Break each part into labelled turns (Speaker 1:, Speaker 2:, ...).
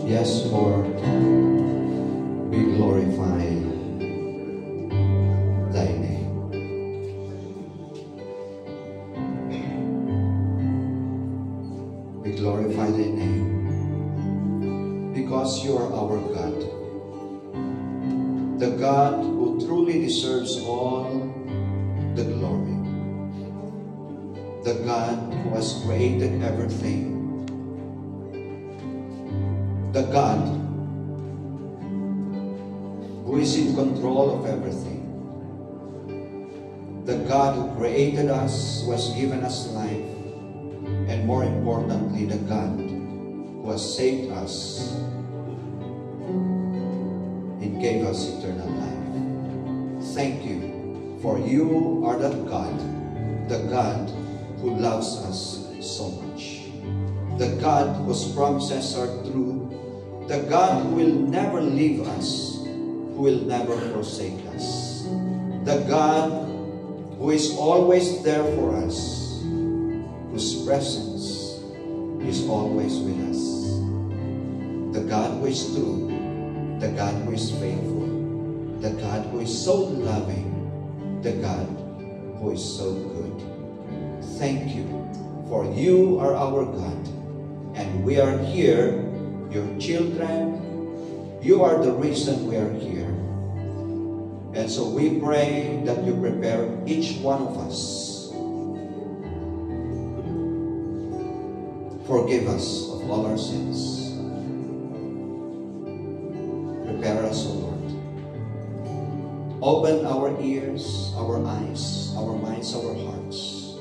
Speaker 1: Yes, Lord, we glorify Thy name. We glorify Thy name because You are our God, the God who truly deserves all the glory, the God who has created everything, the God who is in control of everything, the God who created us, who has given us life, and more importantly, the God who has saved us and gave us eternal life. Thank You, for You are that God, the God who loves us so much, the God whose promises are true, the God who will never leave us, who will never forsake us, the God who is always there for us, whose presence is always with us, the God who is true, the God who is faithful, the God who is so loving, the God who is so good. Thank You, for You are our God, and we are here, Your children. You are the reason we are here. And so we pray that You prepare each one of us. Forgive us of all our sins. Prepare us, O Lord. Open our ears, our eyes, our minds, our hearts,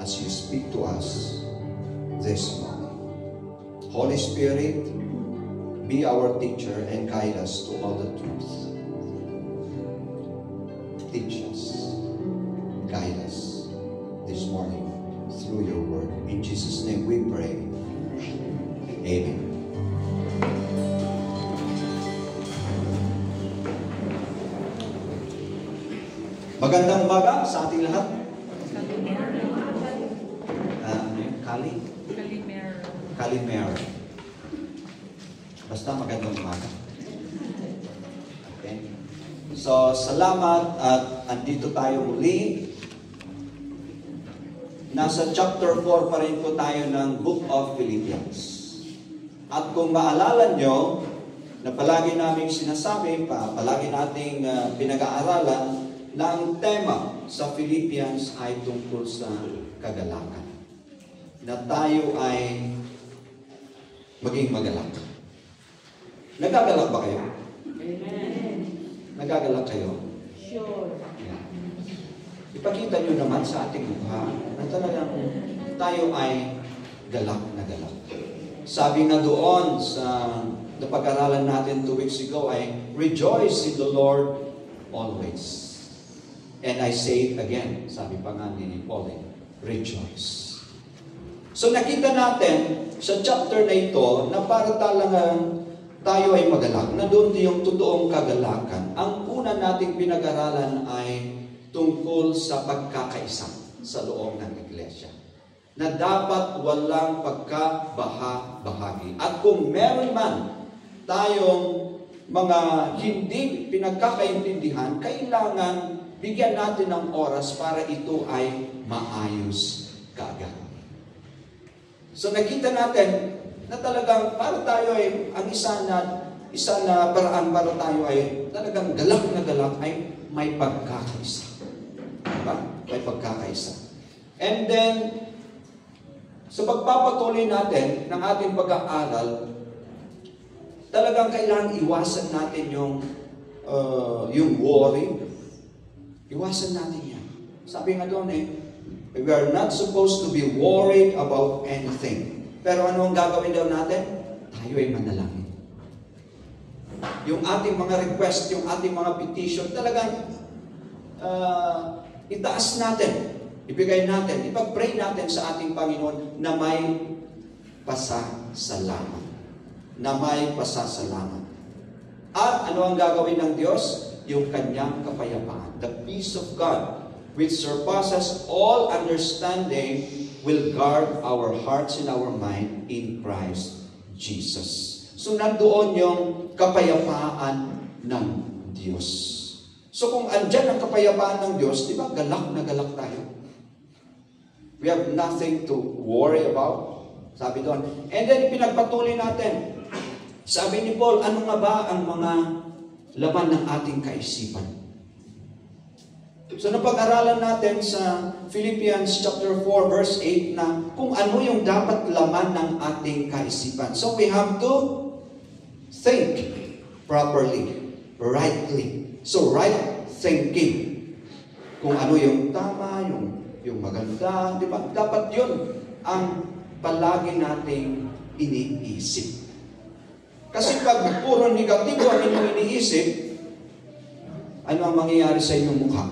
Speaker 1: as You speak to us this morning. Holy Spirit, be our teacher and guide us to all the truth. Teach us, guide us this morning through Your word. In Jesus' name we pray. Amen. Magandang umaga sa ating lahat. Kalimer. Basta magandang umaga. Okay. So, salamat at andito tayo muli. Nasa chapter 4 pa rin po tayo ng Book of Philippians. At kung maalala nyo, na palagi namin sinasabi, palagi nating pinag-aaralan, na ang tema sa Philippians ay tungkol sa kagalakan. Na tayo ay maging magalak. Nagagalak ba kayo?
Speaker 2: Amen.
Speaker 1: Nagagalak kayo?
Speaker 2: Sure.
Speaker 1: Yeah. Ipakita nyo naman sa ating mukha na talagang tayo ay galak na galak. Sabi nga doon sa napag-aralan natin 2 weeks ago ay, rejoice in the Lord always. And I say it again, sabi pa nga ni Pauline, rejoice. So nakita natin sa chapter na ito na para talagang tayo ay magalak, na doon yung totoong kagalakan. Ang una nating pinag-aralan ay tungkol sa pagkakaisa sa loob ng iglesia. Na dapat walang pagkabaha-bahagi. At kung meron man tayong mga hindi pinagkakaintindihan, kailangan bigyan natin ng oras para ito ay maayos kaagad. So nakita natin na talagang para tayo ay ang isa na paraan para tayo ay talagang galak na galak ay may pagkakaisa. Diba? May pagkakaisa. And then sa pagpapatuloy natin ng ating pag-aaral, talagang kailangan iwasan natin yung worry. Iwasan natin yan. Sabi nga doon we are not supposed to be worried about anything. Pero ano ang gagawin daw natin? Tayo ay manalangin. Yung ating mga request, yung ating mga petition, talagang itaas natin, ibigay natin, ipag-pray natin sa ating Panginoon na may pasasalamat. Na may pasasalamat. At ano ang gagawin ng Diyos? Yung kanyang kapayapaan. The peace of God, which surpasses all understanding, will guard our hearts and our mind in Christ Jesus. So nandoon yung kapayapaan ng Diyos. So kung andyan ang kapayapaan ng Diyos, di ba, galak na galak tayo. We have nothing to worry about. Sabi doon. And then pinagpatuloy natin. Sabi ni Paul, ano nga ba ang mga laman ng ating kaisipan? So napag-aralan natin sa Philippians chapter 4 verse 8 na kung ano yung dapat laman ng ating kaisipan. So we have to think properly, rightly. So right thinking. Kung ano yung tama, yung maganda, di ba? Dapat yun ang palagi nating iniisip. Kasi pag puro negatibo ang inyong iniisip, ano ang mangyayari sa inyong mukha?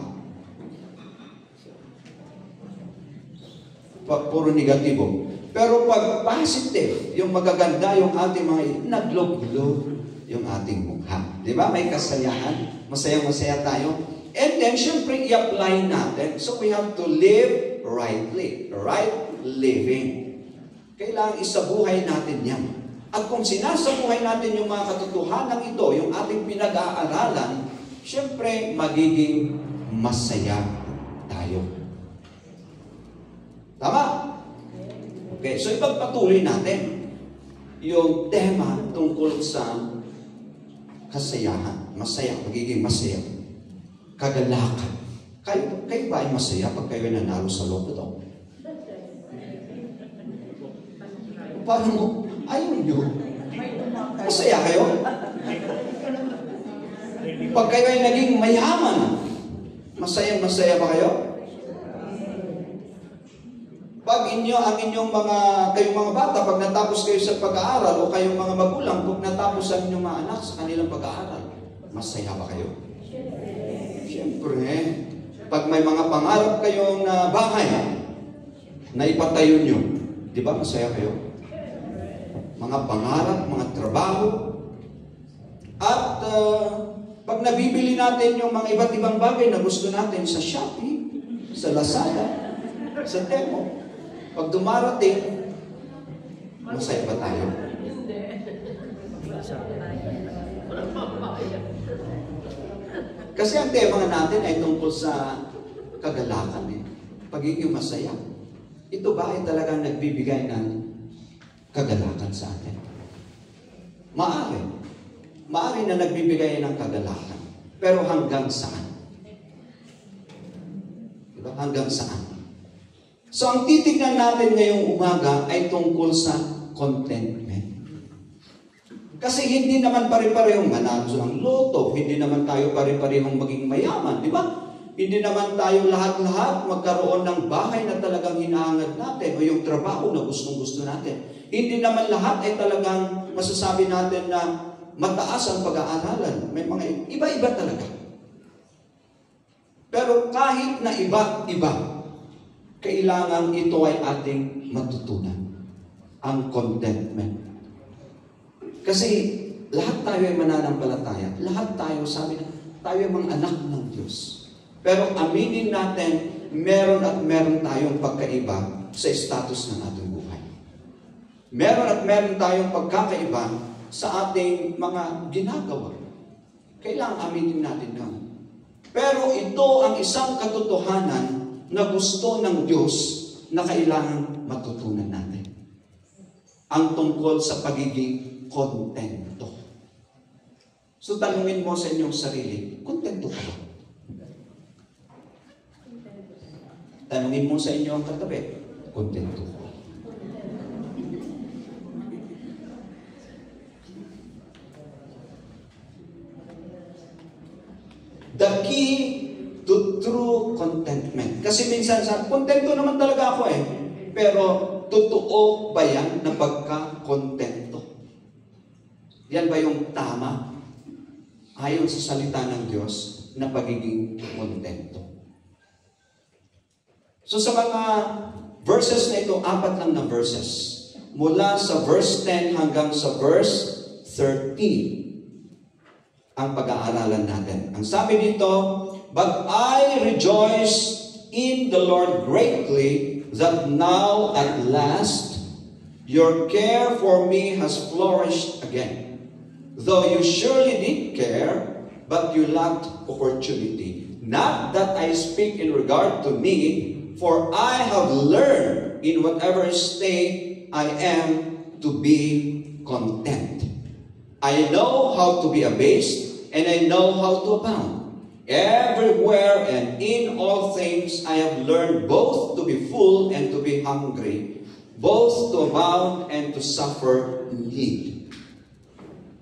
Speaker 1: Pag puro negatibo. Pero pag positive, yung magaganda, yung ating mga naglob-lob yung ating mukha. Di ba? May kasayahan. Masayang-masaya tayo. And then, syempre, i-apply natin. So, we have to live rightly. Right living. Kailangan isabuhay natin yan. At kung sinasabuhay natin yung mga katotohanan ito, yung ating pinag-aaralan, syempre, magiging masaya tayo. Tama? Okay, so ipagpatuloy natin yung tema tungkol sa kasayahan. Masaya, magiging masaya. Kagalakan. Kayo ba ay masaya pag kayo nanalo sa loto? Paano mo? Ayaw nyo. Masaya kayo? Pag kayo ay naging mayaman, masaya ba kayo? Pag ang inyong kayong mga bata, pag natapos kayo sa pag-aaral, o kayong mga magulang, pag natapos ang inyong mga anak sa kanilang pag-aaral, masaya ba kayo? Siyempre, pag may mga pangarap kayong bahay na ipatayo nyo, di ba masaya kayo? Mga pangarap, mga trabaho. At pag nabibili natin yung mga iba't ibang bagay na gusto natin sa Shopee, sa Lazada, sa Temo, pag dumarating, masaya ba tayo? Kasi ang tema natin ay tungkol sa kagalakan eh. Pagiging masaya. Ito ba ay talagang nagbibigay ng kagalakan sa atin? Maaari. Maaari na nagbibigay ng kagalakan. Pero hanggang saan? Diba? Hanggang saan? So ang titignan natin ngayong umaga ay tungkol sa contentment. Kasi hindi naman pare-parehong manalo ang loto, hindi naman tayo pare-parehong maging mayaman, di ba? Hindi naman tayo lahat-lahat magkaroon ng bahay na talagang hinahangad natin o yung trabaho na gustong-gusto natin. Hindi naman lahat ay talagang masasabi natin na mataas ang pag-aaralan. May mga iba-iba talaga. Pero kahit na iba-iba, kailangan ito ay ating matutunan. Ang contentment. Kasi lahat tayo ay mananampalataya. Lahat tayo, sabi na, tayo ay mga anak ng Diyos. Pero aminin natin, meron at meron tayong pagkaiba sa status ng ating buhay. Meron at meron tayong pagkakaiba sa ating mga ginagawa. Kailangan aminin natin yan. Pero ito ang isang katotohanan na gusto ng Diyos na kailangan matutunan natin. Ang tungkol sa pagiging kontento. So tanungin mo sa inyong sarili, kontento ka ba? Tanungin mo sa inyong katabi, kontento ka. The key to true contentment. Kasi minsan sabi, kontento naman talaga ako eh. Pero totoo ba yan na pagka-kontento? Yan ba yung tama? Ayon sa salita ng Diyos na pagiging kontento. So sa mga verses na ito, 4 lang na verses. Mula sa verse 10 hanggang sa verse 13 ang pag-aaralan natin. Ang sabi dito, but I rejoice in the Lord greatly that now at last your care for me has flourished again. though you surely did care, but you lacked opportunity. Not that I speak in regard to me, for I have learned in whatever state I am to be content. I know how to be abased, and I know how to abound. Everywhere and in all things I have learned both to be full and to be hungry, both to abound and to suffer need.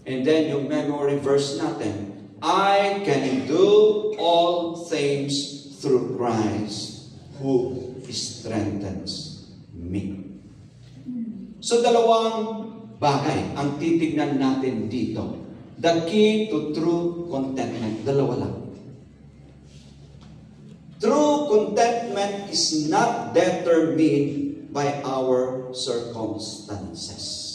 Speaker 1: And then yung memory verse natin, I can do all things through Christ who strengthens me. So dalawang bagay ang titignan natin dito. The key to true contentment, dalawa lang. True contentment is not determined by our circumstances.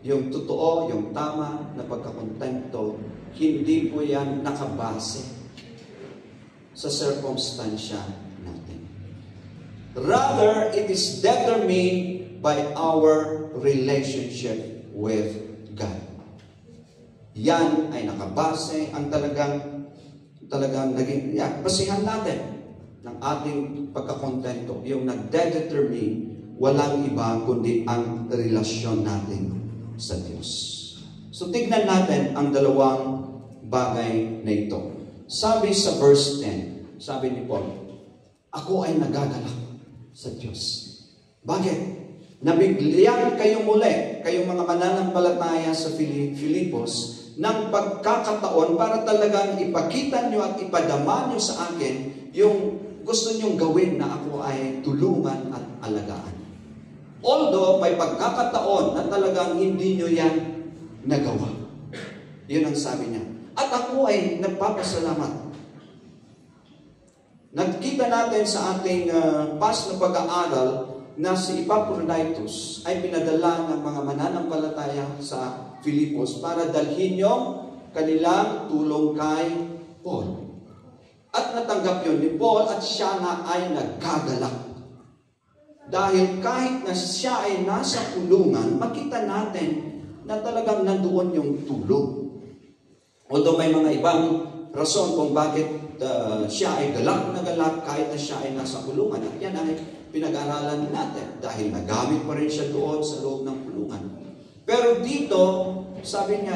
Speaker 1: Yung totoo, yung tama na pagkakontento, hindi po yan nakabase sa circumstansya natin. Rather, it is determined by our relationship with God. Yan ay nakabase ang talagang naging basihan natin ng ating pagkakontento. Yung nagdedetermine, walang iba kundi ang relasyon natin sa Diyos. So tignan natin ang dalawang bagay na ito. Sabi sa verse 10, sabi ni Paul, ako ay nagagalak sa Diyos. Bakit? Nabigyan kayo muli, kayong mga mananampalataya sa Filipos, ng pagkakataon para talagang ipakita nyo at ipadama nyo sa akin yung gusto nyong gawin na ako ay tulungan at alagaan. Although may pagkakataon na talagang hindi nyo yan nagawa. Yun ang sabi niya. At ako ay nagpapasalamat. Nagkita natin sa ating past na pag-aaral na si Epaphroditus ay pinadala ng mga mananampalataya sa Filipos para dalhin yung kanilang tulong kay Paul. At natanggap yun ni Paul at siya na ay nagkagalak. Dahil kahit na siya ay nasa kulungan, makita natin na talagang nandoon yung tulong. Although may mga ibang rason kung bakit siya ay galak na galak kahit na siya ay nasa kulungan. At yan ay pinag-aralan natin dahil nagamit pa rin siya doon sa loob ng kulungan. Pero dito, sabi niya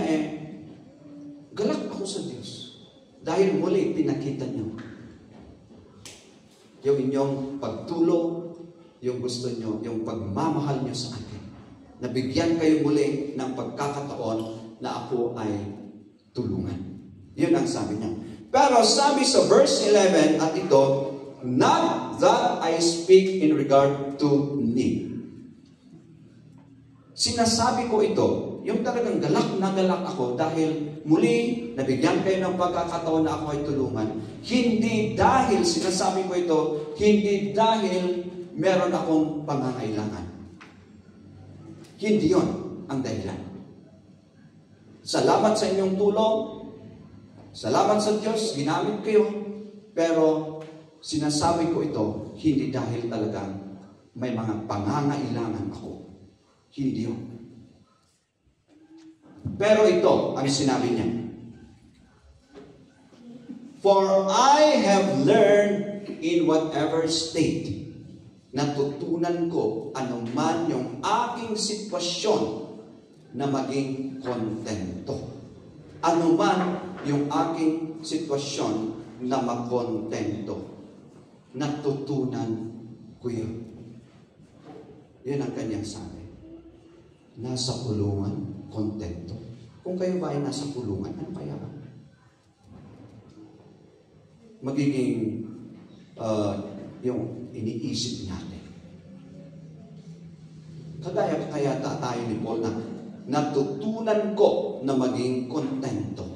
Speaker 1: galak ako sa Diyos dahil muli pinakita niyo yung inyong pagtulong, yung gusto niyo, yung pagmamahal niyo sa akin. Nabigyan kayo muli ng pagkakataon na ako ay tulungan. Yun ang sabi niya. Pero sabi sa verse 11 at ito, not that I speak in regard to need. Sinasabi ko ito, yung talagang galak na galak ako dahil muli nabigyan kayo ng pagkakataon na ako ay tulungan. Hindi dahil, sinasabi ko ito, hindi dahil meron akong pangangailangan. Hindi yon ang dahilan. Salamat sa inyong tulong. Salamat sa Diyos, ginamit kayo. Pero sinasabi ko ito, hindi dahil talagang may mga pangangailangan ako. Hindi yun. Pero ito ang sinabi niya. For I have learned in whatever state, natutunan ko anuman yung aking sitwasyon na maging kontento. Anuman yung aking sitwasyon na makontento. Natutunan ko yun. Yun ang kanyang sabi. Nasa kulungan, kontento. Kung kayo ba ay nasa kulungan, ano kaya ba? Magiging yung iniisip natin. Kaya tayo ni Paul na natutunan ko na maging kontento.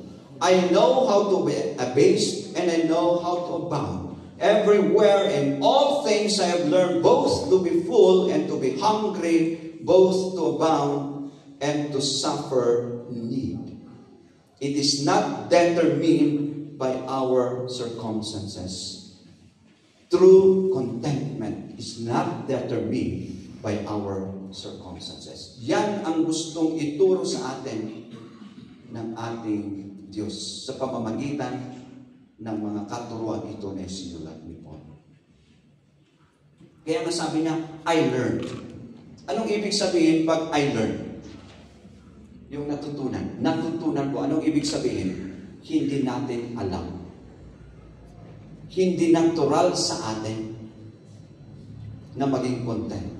Speaker 1: I know how to be abased and I know how to abound. Everywhere in all things I have learned both to be full and to be hungry, both to abound and to suffer need. It is not determined by our circumstances. True contentment is not determined by our circumstances. Yan ang gustong ituro sa atin ng ating Diyos sa pamamagitan ng mga katuruan ito na isinulat ni Paul. Kaya nga sabi niya, I learned. Anong ibig sabihin pag I learned? Yung natutunan. Natutunan ko. Anong ibig sabihin? Hindi natin alam. Hindi natural sa atin na maging content.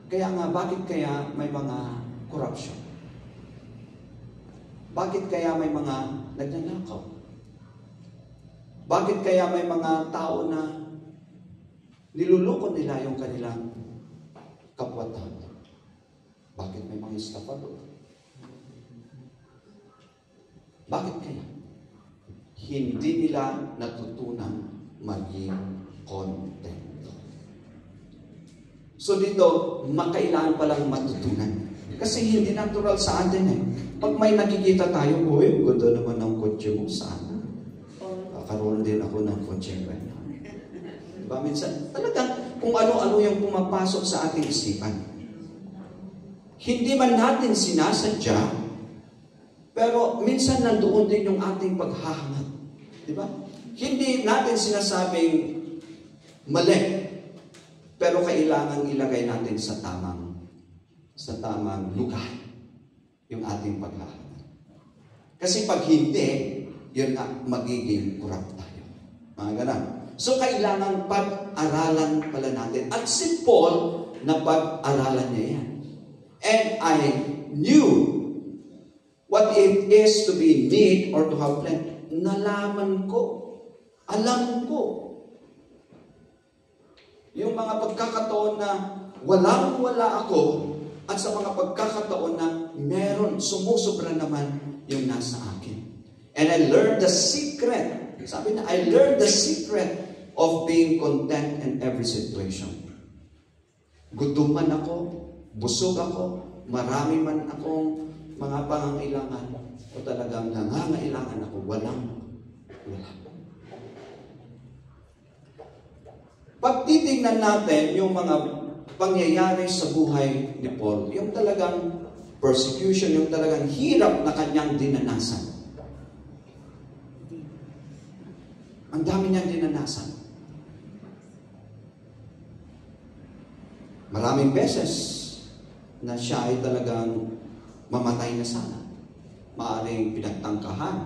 Speaker 1: Kaya nga, bakit kaya may mga corruption? Bakit kaya may mga nagnanakaw? Bakit kaya may mga tao na niluloko nila yung kanilang kapwa-tao? Bakit may mga estafador? Bakit kaya? Hindi nila natutunan maging kontento. So dito, makailangan palang matutunan. Kasi hindi natural sa atin eh. Pag may nakikita tayo, uy, ganda naman ng kotse mo, sana. Kakaroon din ako ng kotse right now. Diba? Minsan, talagang kung ano-ano yung pumapasok sa ating isipan. Hindi man natin sinasadya, pero minsan nandoon din yung ating paghahangad. Diba? Hindi natin sinasabing mali, pero kailangan ilagay natin sa tamang lugar yung ating paghahangad. Kasi pag hindi, yun na magiging corrupt tayo. Mga ganun. So, kailangan pag-aralan pala natin. At si Paul, na pag-aralan niya yan. And I knew what it is to be in need or to have plenty. Nalaman ko. Alam ko. Yung mga pagkakataon na walang-wala ako at sa mga pagkakataon na meron, sumusobra naman yung nasa akin. And I learned the secret. Sabi na, I learned the secret of being content in every situation. Gutom man ako, busog ako, marami man akong mga pangangailangan, o talagang nangangailangan ako, wala. Pag titingnan natin yung mga pangyayari sa buhay ni Paul, yung talagang persecution, yung talagang hirap na kanyang dinanasan. Ang dami niyang dinanasan. Maraming beses na siya ay talagang mamatay na sana. Maaring pinagtangkahan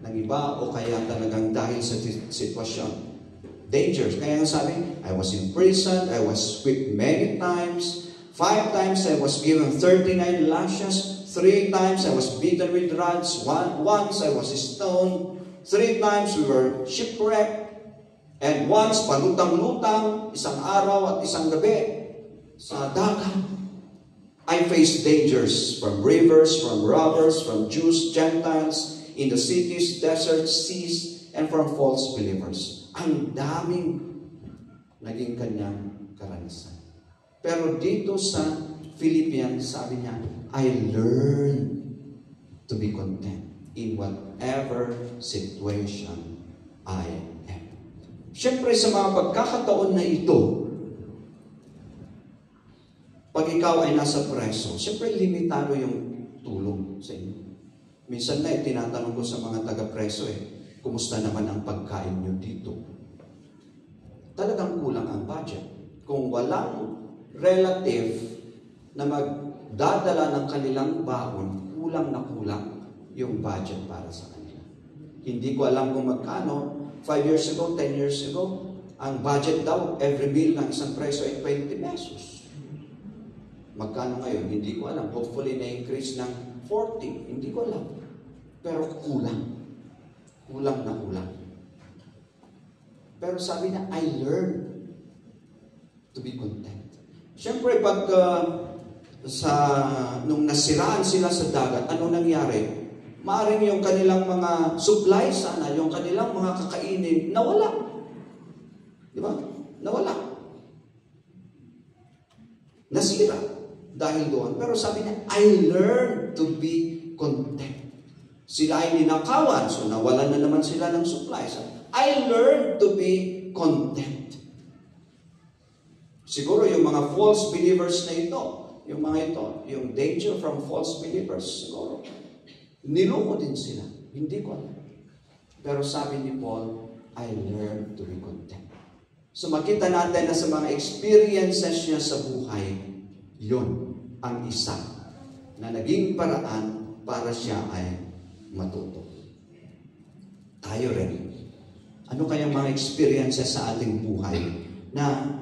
Speaker 1: ng iba o kaya talagang dahil sa sitwasyon. Dangers. Kaya nga sabi, I was in prison, I was whipped many times, 5 times I was given 39 lashes, 3 times I was beaten with rods, once I was stoned, 3 times we were shipwrecked, and once palutang-lutang, isang araw at isang gabi sa dagat. I faced dangers from rivers, from robbers, from Jews, Gentiles, in the cities, deserts, seas, and from false believers. Ang daming naging kanyang karanasan. Pero dito sa Philippians, sabi niya, I learned to be content in whatever situation I am. Siyempre sa mga pagkakataon na ito, pag ikaw ay nasa preso, siyempre limitado yung tulong sa inyo. Minsan na tinatanong ko sa mga taga-preso kumusta naman ang pagkain nyo dito? Talagang kulang ang budget. Kung walang relative na magdadala ng kanilang baon, kulang na kulang yung budget para sa kanila. Hindi ko alam kung magkano. 5 years ago, 10 years ago, ang budget daw, every meal ng isang preso ay 20 pesos. Magkano ngayon? Hindi ko alam. Hopefully, na-increase ng 40. Hindi ko alam. Pero kulang. Kulang na kulang. Pero sabi niya, I learned to be content. Siyempre, pag nung nasiraan sila sa dagat, ano nangyari? Maaring yung kanilang mga supply sana, yung kanilang mga kakainin, nawala. Di ba? Nawala. Nasira dahil doon. Pero sabi niya, I learned to be content. Sila ay ninakawan, so nawalan na naman sila ng supplies. I learned to be content. Siguro yung mga false believers na ito, yung mga ito, yung danger from false believers, siguro, niloko din sila. Hindi ko alam. Pero sabi ni Paul, I learned to be content. So makita natin na sa mga experiences niya sa buhay, yun ang isa na naging paraan para siya ay matuto. Tayo rin. Ano kayang mga experiences sa ating buhay na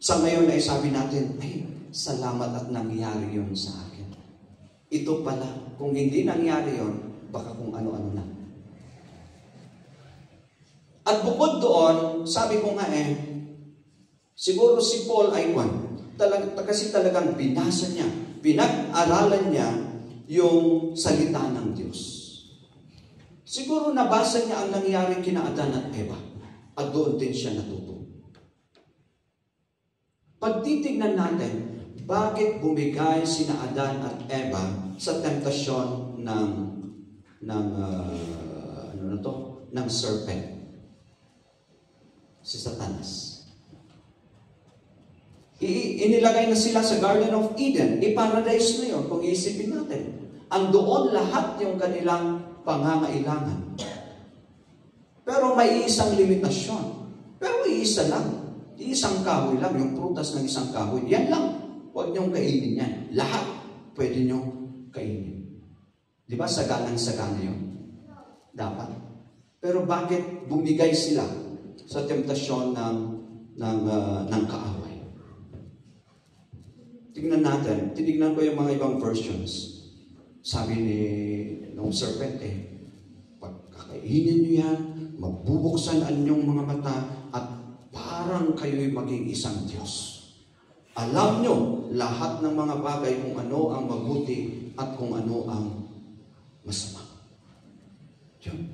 Speaker 1: sa ngayon ay sabi natin, ay, salamat at nangyari yun sa akin. Ito pala, kung hindi nangyari yun, baka kung ano-ano na. At bukod doon, sabi ko nga siguro si Paul ay kasi talagang binasa niya, pinag-aralan niya yung salita ng Diyos. Siguro nabasa niya ang nangyari kina Adan at Eva at doon din siya natuto. Pagtitignan natin, bakit bumigay sina Adan at Eva sa temptasyon ng serpent? Si Satanas. Inilagay na sila sa Garden of Eden. I-paradise na yun kung iisipin natin. Andoon lahat yung kanilang pangangailangan. Pero may isang limitasyon. Pero iisa lang. Isang kahoy lang. Yung prutas ng isang kahoy. Yan lang. Huwag niyong kainin yan. Lahat pwede niyong kainin. Di ba? Sagalang-sagana yun. Dapat. Pero bakit bumigay sila sa temptasyon ng kaaway? Tinignan ko yung mga ibang versions. Sabi ng serpent, pagkakainin nyo yan, mabubuksan ang inyong mga mata at parang kayo'y maging isang Diyos. Alam nyo lahat ng mga bagay kung ano ang mabuti at kung ano ang masama. Yun.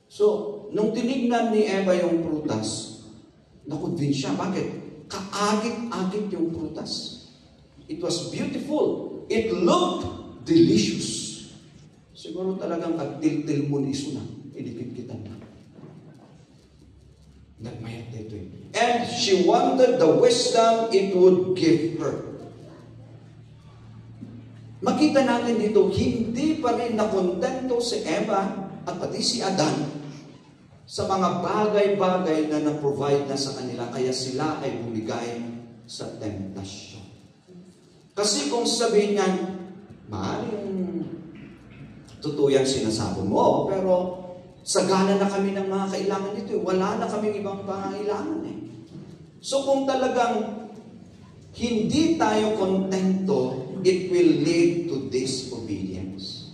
Speaker 1: So, nung tinignan ni Eva yung prutas, nakonvince siya. Bakit? Kaagit-agit yung prutas. It was beautiful. It looked delicious. Siguro talagang kagtil-til mo ni Isu na. Idikit-kitan na. Nagmayat dito eh. And she wanted the wisdom it would give her. Makita natin dito, hindi pa rin nakontento si Eva at pati si Adan sa mga bagay-bagay na na-provide na sa kanila, kaya sila ay bumigay sa temptasyon. Kasi kung sabihin niyan, maaaring totoo yan sinasabi mo, pero sagana na kami ng mga kailangan nito. Wala na kaming ibang pangailangan eh. So kung talagang hindi tayo kontento, it will lead to disobedience.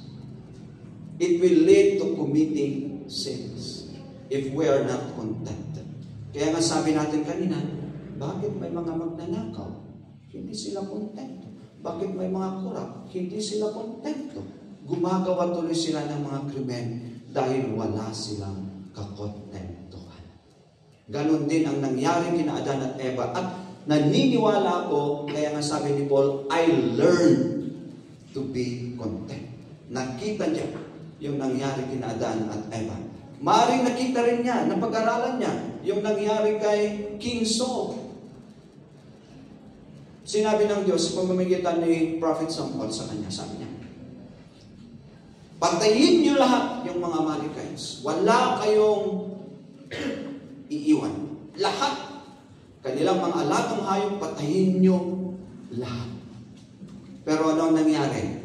Speaker 1: It will lead to committing sins if we are not contented. Kaya nga sabi natin kanina, bakit may mga magnanakaw? Hindi sila kontento. Bakit may mga kurap? Hindi sila kontento. Gumagawa tuloy sila ng mga krimen dahil wala silang kakontentuhan. Ganon din ang nangyari kina Adan at Eva. At naniniwala ako, kaya nga sabi ni Paul, I learned to be content. Nakita niya yung nangyari kina Adan at Eva. Maaaring nakita rin niya, napag-aralan niya, yung nangyari kay King Saul. Sinabi ng Diyos sa pamamagitan ni Prophet Samuel sa kanya, sabi niya, patayin niyo lahat yung mga Amalekites. Wala kayong iiwan. Lahat. Kanilang mga alagang hayop, patayin niyo lahat. Pero ano nangyari?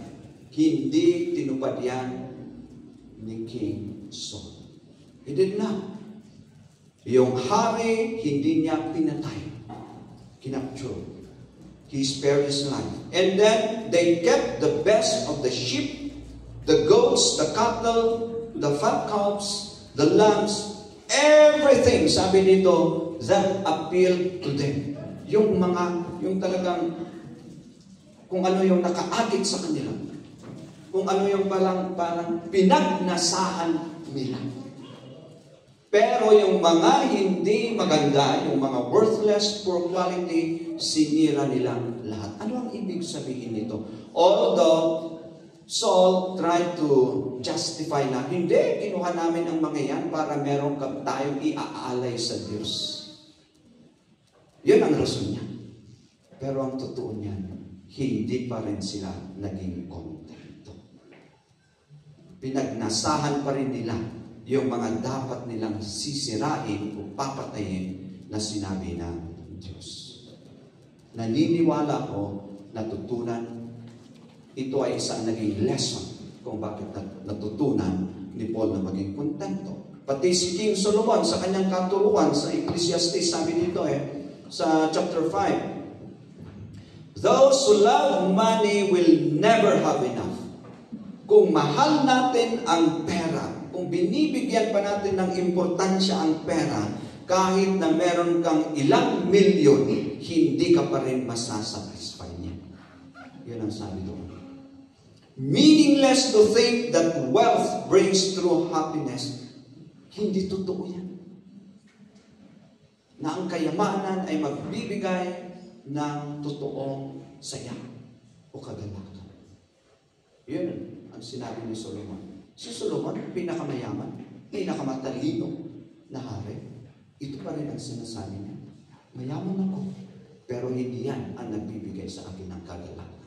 Speaker 1: Hindi tinupad yan ni King Saul. He did not. Yung hari, hindi niya pinatay. Kinapture. He spared his life. And then, they kept the best of the sheep, the goats, the cattle, the fat calves, the lambs, everything, sabi dito, that appealed to them. Yung talagang, kung ano yung nakaakit sa kanila. Kung ano yung parang pinagnasahan nila. Pero yung mga hindi maganda, yung mga worthless, poor quality, sinira nilang lahat. Ano ang ibig sabihin nito? Although Saul tried to justify na, hindi, kinuha namin ang mga yan para meron tayong iaalay sa Diyos. Yun ang rason niya. Pero ang totoo niyan, hindi pa rin sila naging kontento. Pinagnasahan pa rin nila yung mga dapat nilang sisirain o papatayin na sinabi ng Diyos. Naniniwala ko, natutunan, ito ay isang naging lesson kung bakit natutunan ni Paul na maging kontento. Pati si King Solomon sa kanyang katuruan sa Ecclesiastes, sabi dito sa chapter 5, those who love money will never have enough. Kung mahal natin ang pera, kung binibigyan pa natin ng importansya ang pera, kahit na meron kang ilang milyon, hindi ka pa rin masasatisfy niya. Yun ang sabi doon. Meaningless to think that wealth brings true happiness. Hindi totoo yan. Na ang kayamanan ay magbibigay ng totoong saya o kagalakan. Yun ang sinabi ni Solomon. Si Solomon, pinakamayaman, pinakamatalino na hari. Ito pa rin ang sinasabi niya. Mayaman ako, pero hindi yan ang nagbibigay sa akin ng kagalakan.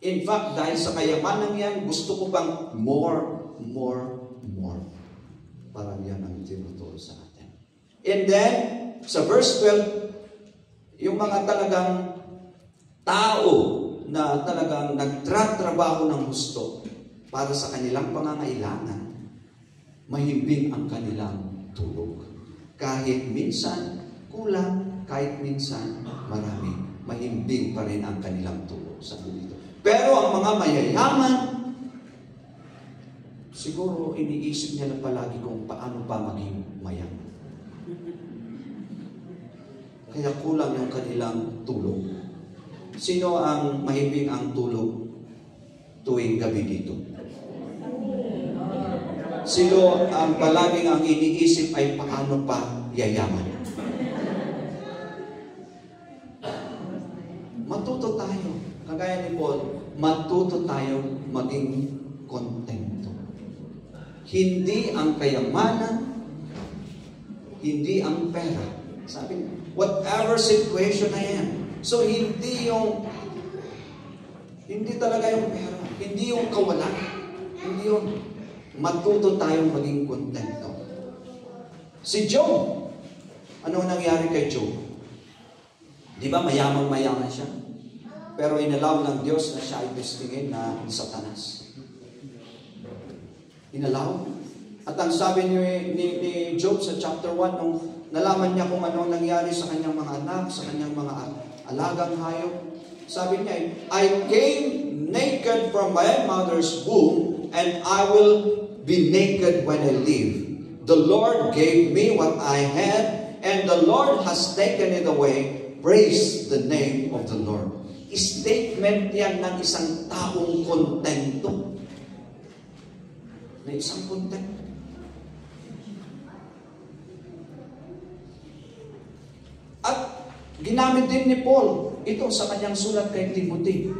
Speaker 1: In fact, dahil sa kayamanan yan, gusto ko pang more. Parang yan ang tinuturo sa atin. And then, sa verse 12, yung mga talagang tao na talagang nagtratrabaho ng gusto para sa kanilang pangangailangan, mahimbing ang kanilang tulog. Kahit minsan kulang, kahit minsan marami, mahimbing pa rin ang kanilang tulog. Sabi dito. Pero ang mga mayayaman, siguro iniisip niya na palagi kung paano pa maging mayaman. Kaya kulang yung kanilang tulog. Sino ang mahimbing ang tulog tuwing gabi dito? Sino ang palaging ang iniisip ay paano pa yayaman? Matuto tayo. Kagaya ni Paul, matuto tayo maging kontento. Hindi ang kayamanan, hindi ang pera. Sabi niya, whatever situation na yan. So, hindi talaga yung pera. Hindi yung kawalan. Hindi yung matuto tayong maging kontento. Si Job, ano nangyari kay Job? Di ba mayaman siya? Pero inalaw ng Diyos na siya ay testingin na Satanas. Inalaw. At ang sabi ni Job sa chapter 1, nung nalaman niya kung ano nangyari sa kanyang mga anak, sa kanyang mga alagang hayop, sabi niya, I came naked from my mother's womb, and I will be naked when I leave. The Lord gave me what I had, and the Lord has taken it away. Praise the name of the Lord. Statement yan ng isang taong kontento. Na isang kontento. At ginamit din ni Paul ito sa kanyang sulat kay Timothy.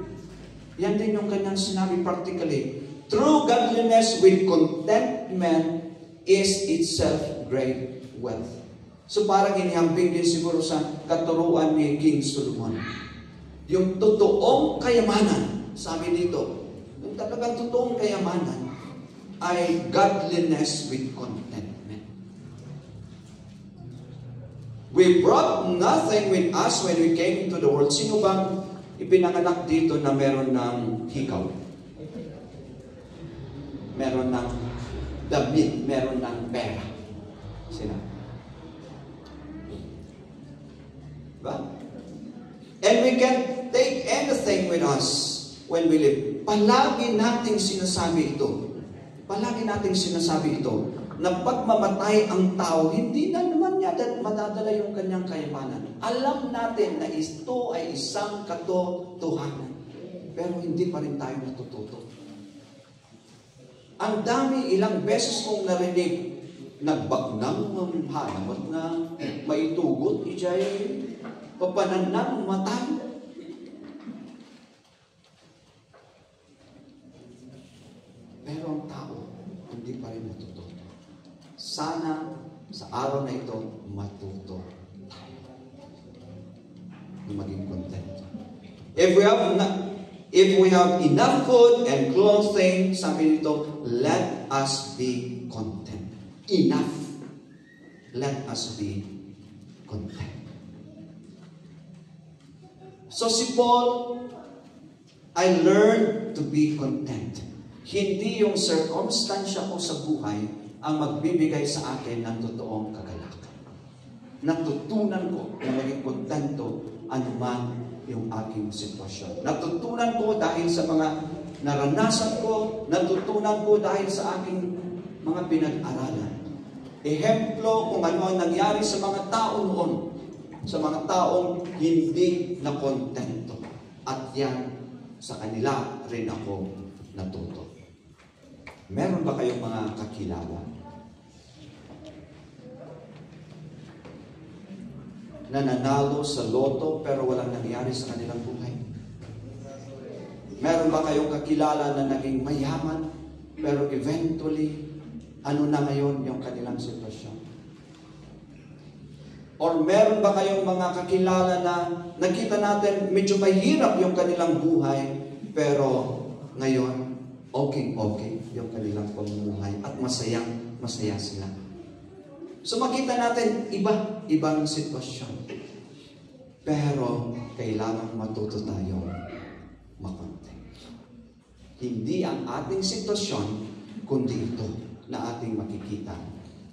Speaker 1: Yan din yung kanyang sinabi practically. True godliness with contentment is itself great wealth. So parang inihambing din siguro sa katuruan ni King Solomon. Yung totoong kayamanan, sabi dito, yung talagang totoong kayamanan ay godliness with contentment. We brought nothing with us when we came into the world. Sino bang ipinanganak dito na meron ng hikaw? Meron ng damit, meron ng pera. Sino? Diba? And we can take anything with us when we live. Palagi nating sinasabi ito. Palagi nating sinasabi ito. Na pag mamatay ang tao, hindi na naman niya madadala yung kanyang kayamanan. Alam natin na ito ay isang katotohanan. Pero hindi pa rin tayo natututo. Ang dami, ilang beses kong narinig, nagbaknang hanamat na maitugot, ijay papananang matay. Pero ang tao, hindi pa rin matututo. Sana sa araw na ito, matuto tayo. na maging content. If we have enough food and clothing, sabi nito, let us be content. Enough. Let us be content. So si Paul, I learned to be content. Hindi yung circumstansya ko sa buhay ang magbibigay sa akin ng totoong kagalakan. Natutunan ko na maging kontento anuman yung aking sitwasyon. Natutunan ko dahil sa mga naranasan ko, natutunan ko dahil sa aking mga pinag-aralan. Ehemplo kung ano ang nangyari sa mga tao noon, sa mga taong hindi na kontento. At yan, sa kanila rin ako natuto. Meron ba kayong mga kakilala na nanalo sa loto pero walang nangyari sa kanilang buhay? Meron ba kayong kakilala na naging mayaman pero eventually, ano na ngayon yung kanilang sitwasyon? Or meron ba kayong mga kakilala na nakita natin medyo mahirap yung kanilang buhay pero ngayon, okay yung kanilang pamumuhay at masaya sila. So makita natin ibang sitwasyon. Pero kailangan matuto tayo makontent. Hindi ang ating sitwasyon, kundi ito na ating makikita.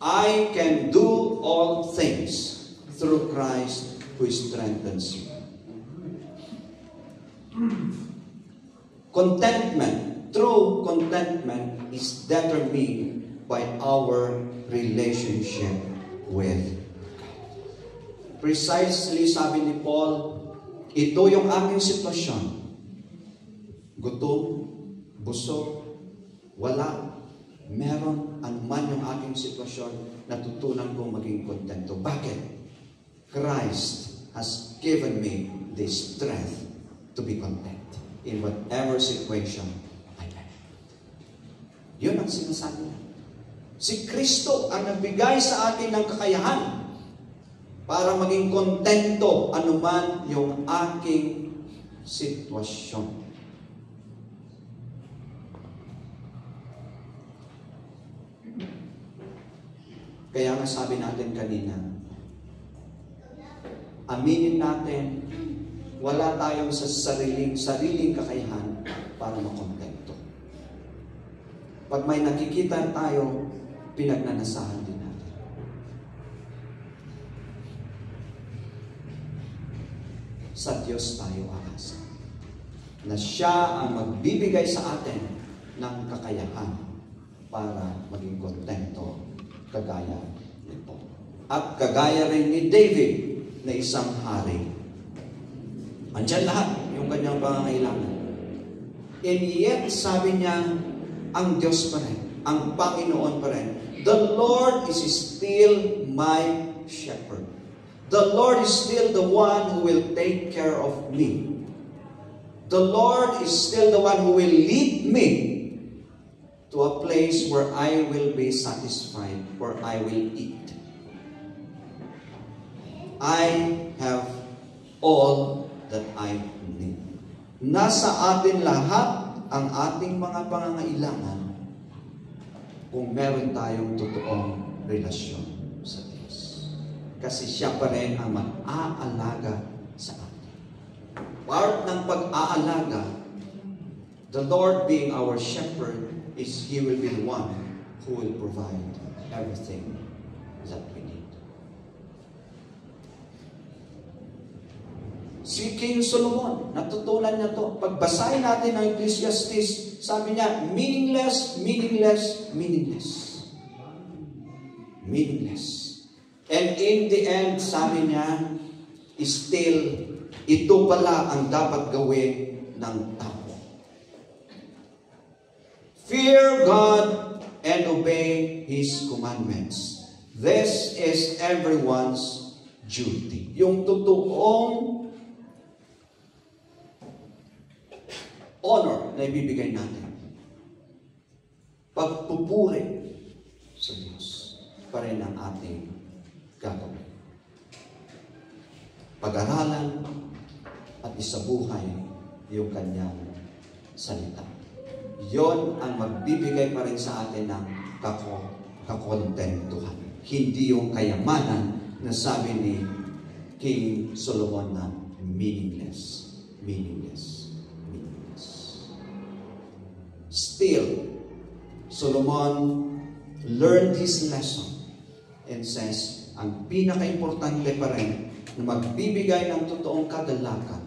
Speaker 1: I can do all things through Christ who strengthens me. Contentment, true contentment is determined by our relationship with God. Precisely, sabi ni Paul, ito yung aking sitwasyon. Gutom, busog, wala, meron, anuman yung aking sitwasyon, natutunan kong maging kontento. Bakit? Christ has given me the strength to be content in whatever situation I am. Yun ang sinasabi niya. Si Kristo ang nagbigay sa akin ng kakayahan para maging kontento anuman yung aking sitwasyon. Kaya nga sabi natin kanina, aminin natin, wala tayong sa sariling kakayahan para makontento. Pag may nakikita tayo, pinagnanasahan din natin. Sa Diyos tayo aasa. Na siya ang magbibigay sa atin ng kakayahan para maging kontento kagaya nito. At kagaya rin ni David na isang hari. Andyan lahat yung kanyang pangangailangan. And yet, sabi niya, ang Diyos pa rin, ang Panginoon pa rin. The Lord is still my shepherd. The Lord is still the one who will take care of me. The Lord is still the one who will lead me to a place where I will be satisfied, where I will eat. I have all that I need. Nasa atin lahat ang ating mga pangangailangan kung meron tayong totoong relasyon sa Diyos. Kasi siya pa rin ang mag-aalaga sa atin. Part ng pag-aalaga, the Lord being our shepherd, is He will be the one who will provide everything that we need. Si King Solomon, natutunan niya to. Pagbasahin natin ang Ecclesiastes, sabi niya, meaningless, meaningless, meaningless. Meaningless. And in the end, sabi niya, still, ito pala ang dapat gawin ng tao. Fear God and obey His commandments. This is everyone's duty. Yung totoong honor na ibibigay natin. Pagpupuri sa Diyos pa rin ang ating gagawin. Pag-aralan at isabuhay yung kanyang salita. Yon ang magbibigay pa rin sa atin ng kakontentuhan. Hindi yung kayamanan na sabi ni King Solomon na meaningless. Meaningless. Meaningless. Still, Solomon learned his lesson and says, ang pinaka-importante pa rin na magbibigay ng totoong kagalakan,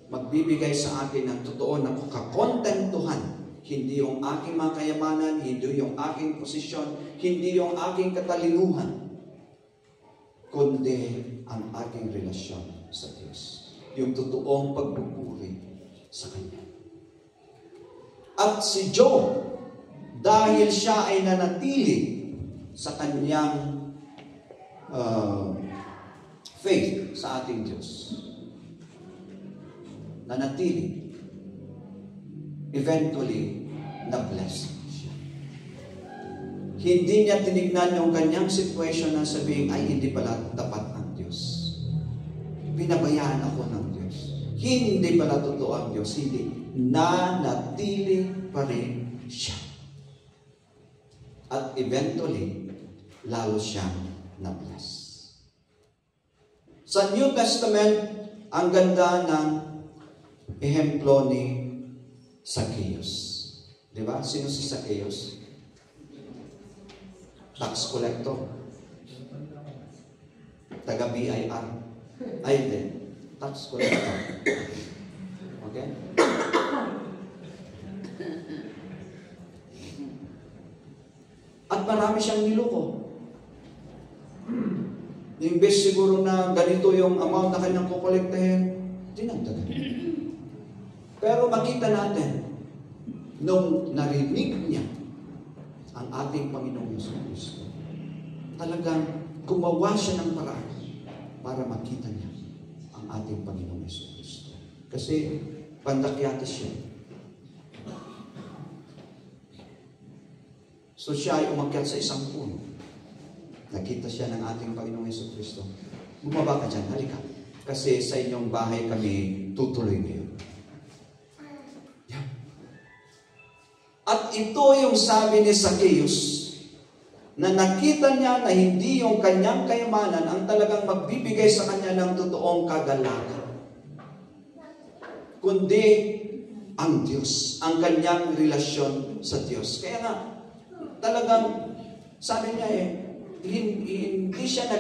Speaker 1: magbibigay sa akin ng totoo na kakontentuhan, hindi yung aking mga kayamanan, hindi yung aking posisyon, hindi yung aking katalinuhan, kundi ang aking relasyon sa Diyos. Yung totoong pagpupuri sa Kanya. At si Job, dahil siya ay nanatili sa kanyang faith sa ating Diyos, nanatili, eventually, na-bless siya. Hindi niya tinignan yung kanyang situation na sabihin, ay hindi pala tapat ang Diyos. Pinabayaan ako ng Diyos. Hindi pala totoo ang Diyos. Hindi. Nanatili pa rin siya. At eventually, lalo siyang na-bless. Sa New Testament, ang ganda ng ehemplo ni Zacchaeus. Di ba? Sino si Zacchaeus? Tax collector. Taga-BIR. Ay, hindi. Tax collector. Okay? At marami siyang niloko. Imbes siguro na ganito yung amount na kanyang kukolektahin, dinagdagan. Pero makita natin, nung narinig niya ang ating Panginoong Kristo, talagang gumawa siya ng paraan para makita niya ang ating Panginoong Kristo. Kasi pandakyatis siya. So siya ay umakyat sa isang puno. Nakita siya ng ating Panginoong Kristo. Bumaba ka dyan, halika. Kasi sa inyong bahay kami tutuloy ngayon. At ito yung sabi ni Zacchaeus, na nakita niya na hindi yung kanyang kayamanan ang talagang magbibigay sa kanya ng totoong kagalakan, kundi ang Diyos, ang kanyang relasyon sa Diyos. Kaya nga, talagang, sabi niya hindi siya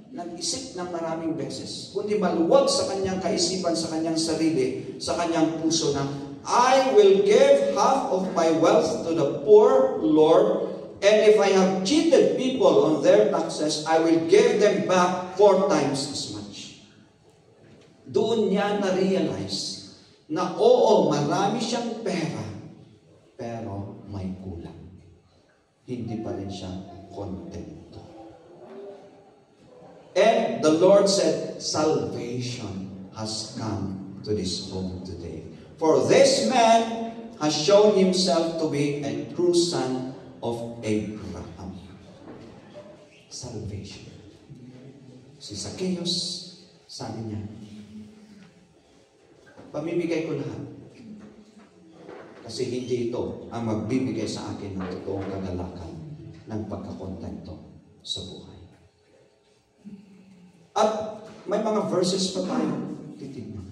Speaker 1: nag-isip ng maraming beses, kundi maluwag sa kanyang kaisipan, sa kanyang sarili, sa kanyang puso na, I will give half of my wealth to the poor, Lord, and if I have cheated people on their taxes, I will give them back 4 times as much. Doon niya na-realize na oo, marami siyang pera, pero may kulang. Hindi pa rin siya kontento. And the Lord said, salvation has come to this home today. For this man has shown himself to be a true son of Abraham. Salvation. Si Zacchaeus, sabi niya, pamimigay ko lahat. Kasi hindi ito ang magbibigay sa akin ng totoong kagalakan ng pagkakontento sa buhay. At may mga verses pa tayo titignan.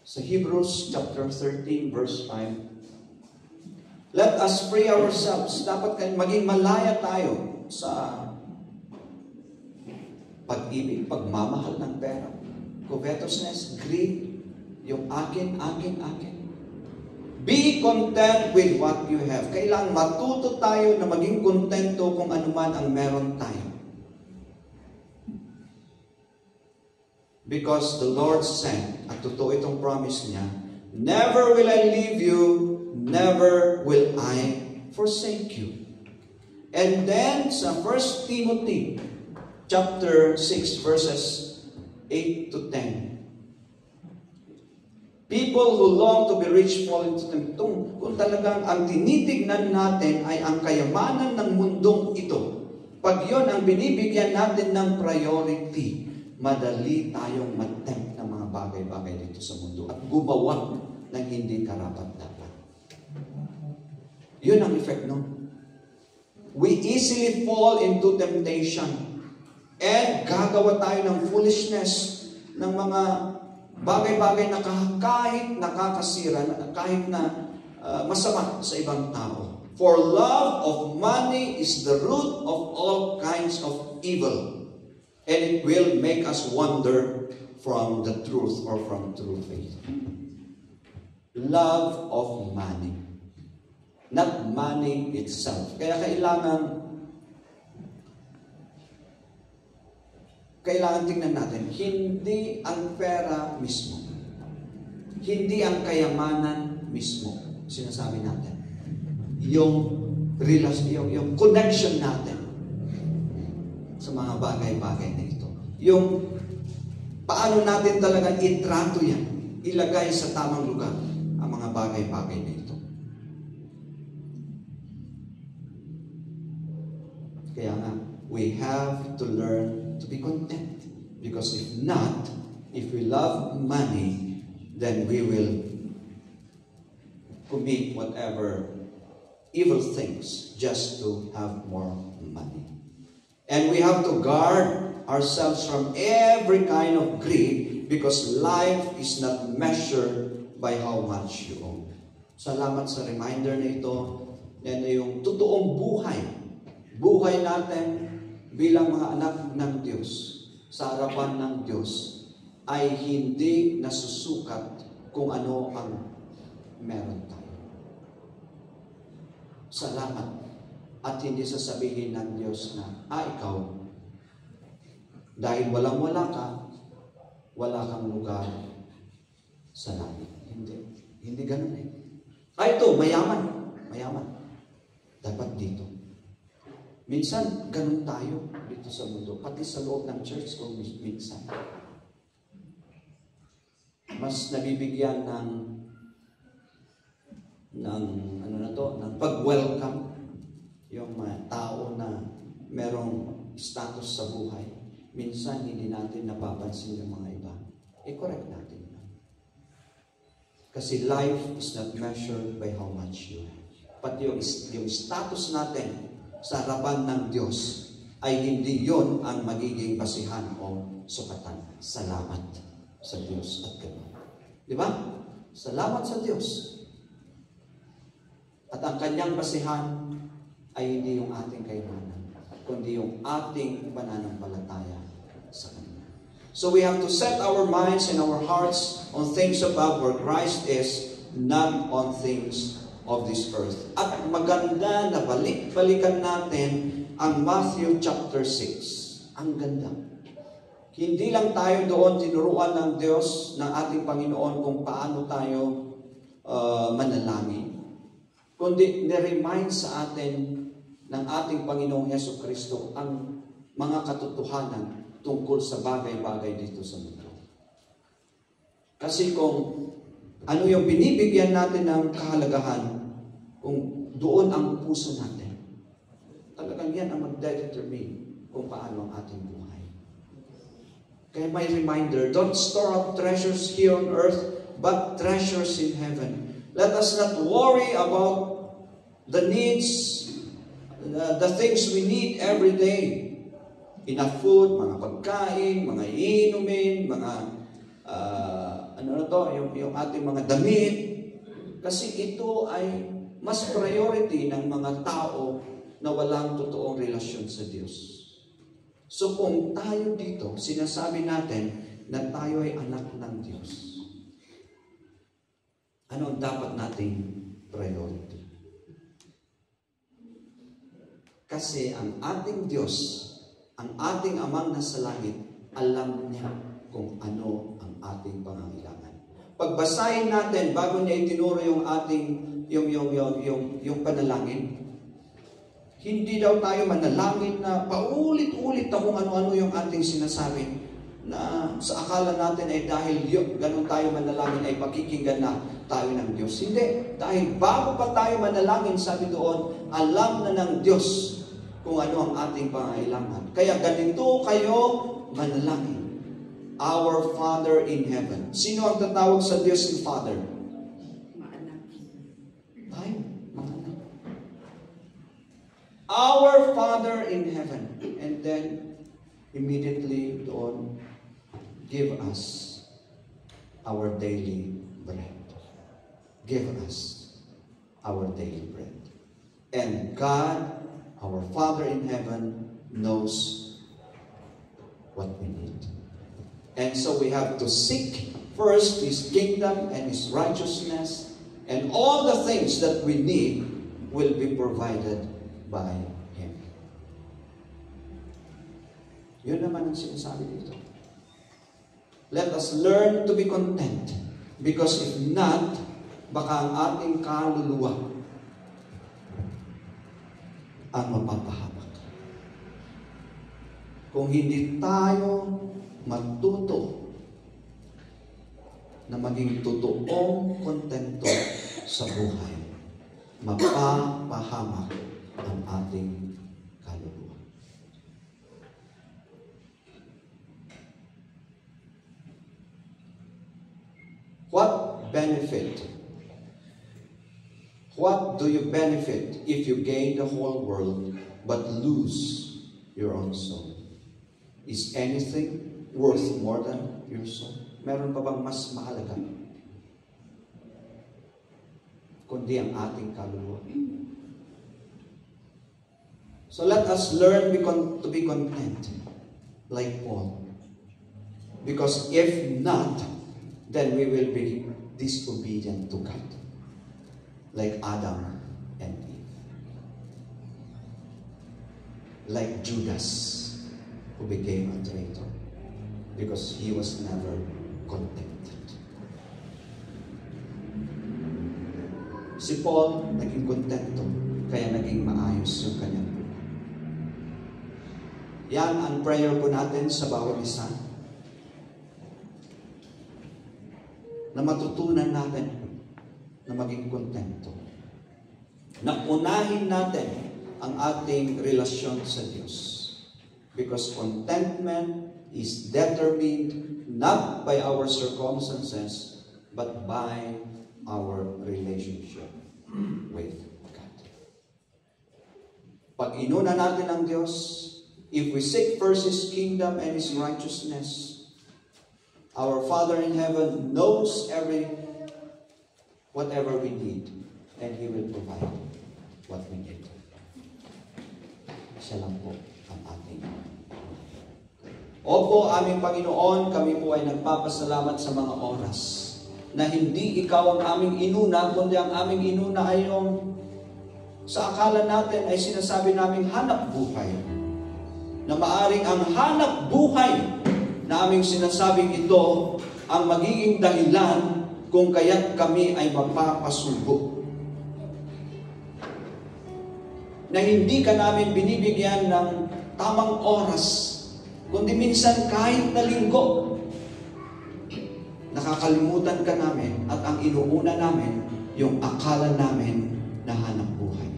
Speaker 1: Sa Hebrews chapter 13 verse 5, let us free ourselves. Dapat maging malaya tayo sa pag-ibig, pagmamahal ng pera, covetousness, greed, yung akin. Be content with what you have. Kailangan matuto tayo na maging kontento kung anuman ang meron tayo. Because the Lord said, at totoo itong promise niya, never will I leave you, never will I forsake you. And then sa 1 Timothy chapter 6 verses 8 to 10, people who long to be rich fall into temptation. Kung talagang ang tinitignan natin ay ang kayamanan ng mundong ito, pag yon ang binibigyan natin ng priority, madali tayong matempt ng mga bagay-bagay dito sa mundo at gumawa ng hindi karapat-dapat. Yun ang effect, no? We easily fall into temptation and gagawa tayo ng foolishness, ng mga bagay-bagay na kahit nakakasira, kahit na masama sa ibang tao. For love of money is the root of all kinds of evil, and it will make us wander from the truth or from true faith. Love of money, not money itself. Kaya kailangan tingnan natin, hindi ang pera mismo, hindi ang kayamanan mismo, sinasabi natin, yung relasyon, yung connection natin sa mga bagay-bagay na ito. Yung paano natin talaga itrato yan, ilagay sa tamang lugar ang mga bagay-bagay na ito. Kaya nga, we have to learn to be content. Because if not, if we love money, then we will commit whatever evil things just to have more money. And we have to guard ourselves from every kind of greed because life is not measured by how much you own. Salamat sa reminder na ito. Yan na yung totoong buhay. Buhay natin bilang mga anak ng Diyos sa harapan ng Diyos ay hindi nasusukat kung ano ang meron tayo. Salamat. At hindi sasabihin ng Diyos na, ikaw, dahil walang-wala ka, wala kang lugar sa langit. Hindi. Hindi ganun eh. Ito, mayaman. Mayaman. Dapat dito. Minsan, ganun tayo dito sa mundo. Pati sa loob ng church kung minsan. Mas nabibigyan ng pag-welcome yung mga tao na merong status sa buhay. Minsan, hindi natin napapansin yung mga iba. I-correct natin. Kasi life is not measured by how much you have. Pati yung status natin sa harapan ng Diyos ay hindi yon ang magiging basihan o sukatan. Salamat sa Diyos at gano'n. Di ba? Salamat sa Diyos. At ang kanyang basihan ay hindi yung ating kayamanan, kundi yung ating pananampalataya sa Kanya. So we have to set our minds and our hearts on things above where Christ is, not on things of this earth. At maganda na balik-balikan natin ang Matthew chapter 6. Ang ganda. Hindi lang tayo doon tinuruan ng Diyos, ng ating Panginoon kung paano tayo manalangin, kundi ni-remind sa atin ng ating Panginoong Jesucristo ang mga katotohanan tungkol sa bagay-bagay dito sa mundo. Kasi kung ano yung binibigyan natin ng kahalagahan, kung doon ang puso natin, talagang yan ang mag-determine kung paano ang ating buhay. Kaya may reminder, don't store up treasures here on earth, but treasures in heaven. Let us not worry about the needs, the things we need every day. Enough food, mga pagkain, mga inumin, mga yung ating mga damit. Kasi ito ay mas priority ng mga tao na walang totoong relasyon sa Diyos. So kung tayo dito, sinasabi natin na tayo ay anak ng Diyos, ano ang dapat nating priority? Kasi ang ating Diyos, ang ating Amang nasa langit, alam niya kung ano ang ating pangangailangan. Pagbasahin natin bago niya itinuro yung ating yung panalangin, hindi daw tayo manalangin na paulit-ulit na kung ano-ano yung ating sinasabi na sa akala natin ay dahil ganun tayo manalangin ay pakikinggan na tayo ng Diyos. Hindi. Dahil bago pa tayo manalangin, sabi doon, alam na ng Diyos kung ano ang ating pangailangan. Kaya ganito kayo manalangin. Our Father in heaven. Sino ang tatawag sa Diyos ni Father?
Speaker 2: Maanak.
Speaker 1: Tayo, mga anak. Our Father in heaven. And then, immediately doon, give us our daily bread. Give us our daily bread. And God, our Father in heaven, knows what we need. And so we have to seek first His kingdom and His righteousness, and all the things that we need will be provided by Him. Yun naman ang sinasabi dito. Let us learn to be content, because if not, baka ang ating kaluluwa ang mapapahamak. Kung hindi tayo matuto na maging totoong kontento sa buhay, mapapahamak ang ating kaluluwa. What benefit? What do you benefit if you gain the whole world but lose your own soul? Is anything worth more than your soul? Meron pa bang mas mahalaga kundi ang ating kaluluwa? So let us learn to be content like Paul. Because if not, then we will be disobedient to God. Like Adam and Eve. Like Judas, who became a traitor because he was never contented. Si Paul naging kontento, kaya naging maayos yung kanyang buhay. Yan ang prayer po natin sa bawat isa. Na matutunan natin na maging kontento. Na unahin natin ang ating relasyon sa Diyos. Because contentment is determined not by our circumstances, but by our relationship with God. Pag inuna natin ang Diyos, if we seek first His kingdom and His righteousness, our Father in heaven knows whatever we need, and He will provide what we need. Siya lang po ang ating. Opo, aming Panginoon, kami po ay nagpapasalamat sa mga oras na hindi Ikaw ang aming inuna, kundi ang aming inuna ay yung sa akala natin ay sinasabi naming hanap buhay. Na maaring ang hanap buhay na aming sinasabing ito ang magiging dahilan kung kaya't kami ay mapapasubo. Na hindi ka namin binibigyan ng tamang oras, kundi minsan kahit na linggo, nakakalimutan ka namin at ang inuuna namin, yung akala namin na hanap buhay.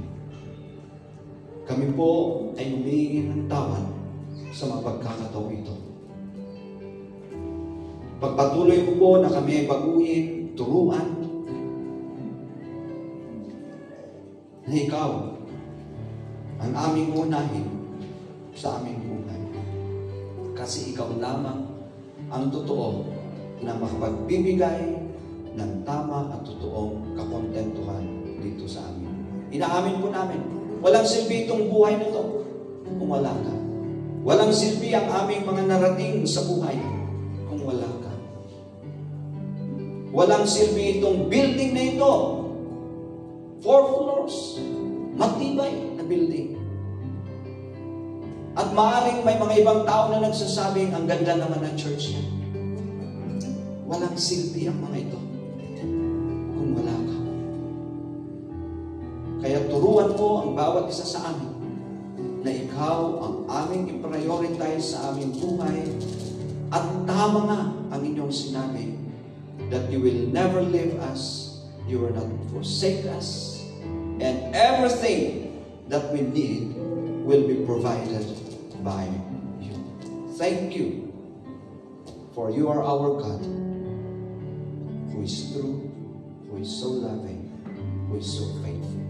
Speaker 1: Kami po ay humihingi ng tawad sa mga pagkakataong ito. Pagpatuloy mo po na kami ay baguhin, turuan, na Ikaw ang aming unahin sa aming buhay. Kasi Ikaw lamang ang totoo na makapagbibigay ng tama at totoong kakontentuhan dito sa amin. Inaamin po namin, walang silbi itong buhay na ito kung wala ka. Walang silbi ang aming mga narating sa buhay kung wala ka. Walang silbi itong building na ito. 4 floors. Matibay na building. At maaaring may mga ibang tao na nagsasabing, ang ganda naman ng church yan. Walang silbi ang mga ito kung wala ka. Kaya turuan mo ang bawat isa sa amin na Ikaw ang aming i-prioritize sa aming buhay at tama nga ang inyong sinabi that you will never leave us, you will not forsake us, and everything that we need will be provided by you. Thank you For you are our God, who is true, who is so loving, who is so faithful.